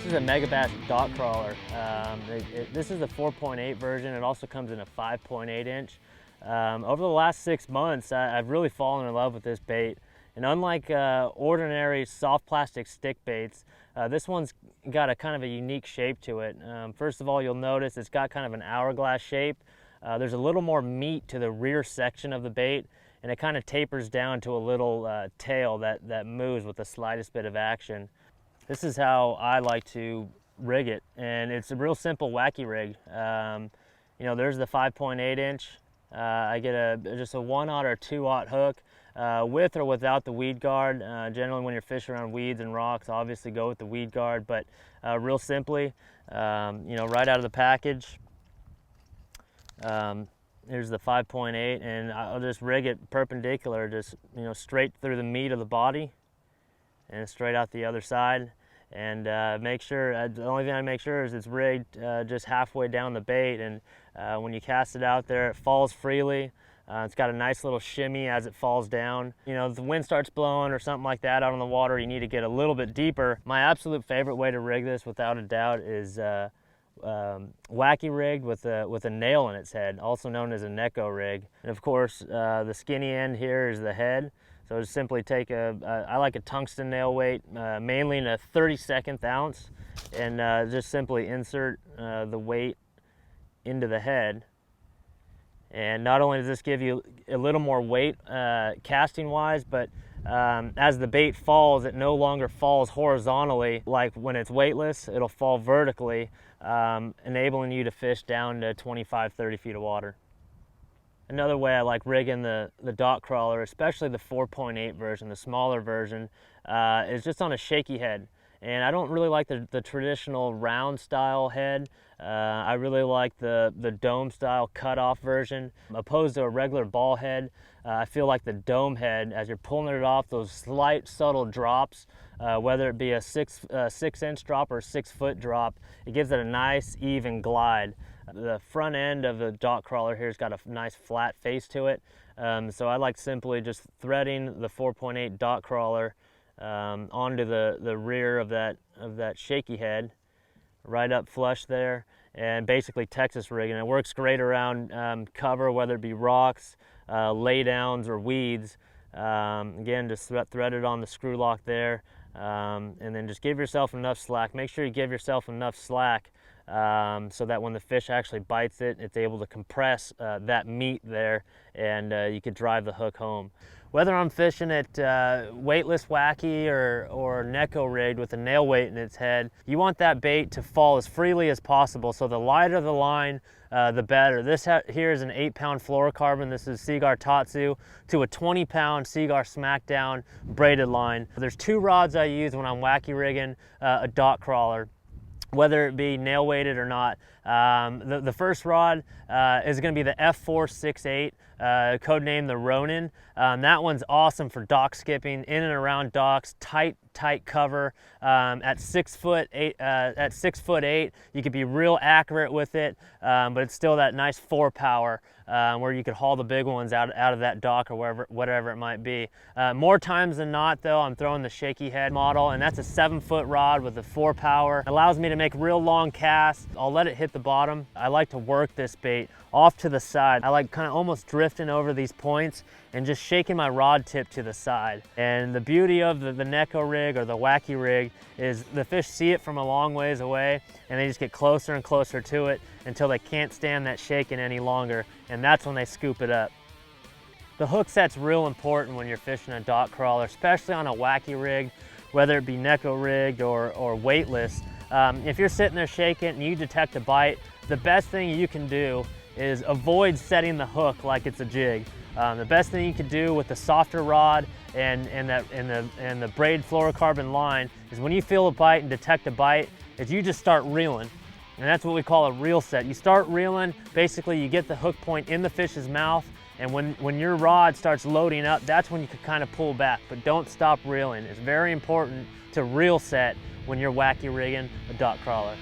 is a Megabass Dot Crawler. This is the 4.8 version. It also comes in a 5.8 inch. Over the last 6 months, I've really fallen in love with this bait. And unlike ordinary soft plastic stick baits, this one's got a kind of a unique shape to it. First of all, you'll notice it's got kind of an hourglass shape. There's a little more meat to the rear section of the bait, and it kind of tapers down to a little tail that moves with the slightest bit of action. This is how I like to rig it, and it's a real simple wacky rig. You know, there's the 5.8 inch. I get just a 1/0 or 2/0 hook, with or without the weed guard. Generally when you're fishing around weeds and rocks, obviously go with the weed guard, but real simply, you know, right out of the package, here's the 5.8, and I'll just rig it perpendicular, just, you know, straight through the meat of the body and straight out the other side. And make sure, the only thing I make sure is it's rigged just halfway down the bait, and when you cast it out there, it falls freely. It's got a nice little shimmy as it falls down. You know, if the wind starts blowing or something like that out on the water, you need to get a little bit deeper. My absolute favorite way to rig this, without a doubt, is wacky rigged with a nail in its head, also known as a Neko rig. And of course, the skinny end here is the head. So just simply take I like a tungsten nail weight, mainly in a 32nd ounce, and just simply insert the weight into the head. And not only does this give you a little more weight casting wise, but as the bait falls, it no longer falls horizontally like when it's weightless. It'll fall vertically, enabling you to fish down to 25-30 feet of water. Another way I like rigging the dot crawler, especially the 4.8 version, the smaller version, is just on a shaky head. And I don't really like the traditional round style head. I really like the dome style cutoff version. Opposed to a regular ball head, I feel like the dome head, as you're pulling it off, those slight subtle drops, whether it be a 6-inch drop or a 6-foot drop, it gives it a nice even glide. The front end of the dot crawler here has got a nice flat face to it. So I like simply just threading the 4.8 dot crawler onto the rear of that shaky head, right up flush there, and basically Texas rigging. It works great around cover, whether it be rocks, laydowns, or weeds. Again, just thread it on the screw lock there, and then just give yourself enough slack. Make sure you give yourself enough slack so that when the fish actually bites it, it's able to compress that meat there, and you could drive the hook home. Whether I'm fishing at weightless wacky or Neko rigged with a nail weight in its head, you want that bait to fall as freely as possible. So the lighter the line, the better. This here is an 8-pound fluorocarbon. This is Seaguar Tatsu to a 20-pound Seaguar Smackdown braided line. There's 2 rods I use when I'm wacky rigging a dot crawler, whether it be nail weighted or not. The first rod is going to be the F468, codenamed the Ronin. That one's awesome for dock skipping in and around docks, tight cover. At 6'8", you could be real accurate with it, but it's still that nice 4-power where you could haul the big ones out of that dock or whatever it might be. More times than not, though, I'm throwing the shaky head model, and that's a 7-foot rod with a 4-power. It allows me to make real long casts. I'll let it hit the bottom. I like to work this bait off to the side. I like kind of almost drifting over these points and just shaking my rod tip to the side. And the beauty of the Neko rig or the wacky rig is the fish see it from a long ways away, and they just get closer and closer to it until they can't stand that shaking any longer, and that's when they scoop it up. The hook set's real important when you're fishing a dot crawler, especially on a wacky rig, whether it be Neko rigged or weightless. If you're sitting there shaking and you detect a bite, the best thing you can do is avoid setting the hook like it's a jig. The best thing you can do with the softer rod and the braid fluorocarbon line is when you feel a bite and detect a bite, is you just start reeling. And that's what we call a reel set. You start reeling, basically you get the hook point in the fish's mouth, and when your rod starts loading up, that's when you can kind of pull back, but don't stop reeling. It's very important to reel set when you're wacky rigging a dot crawler.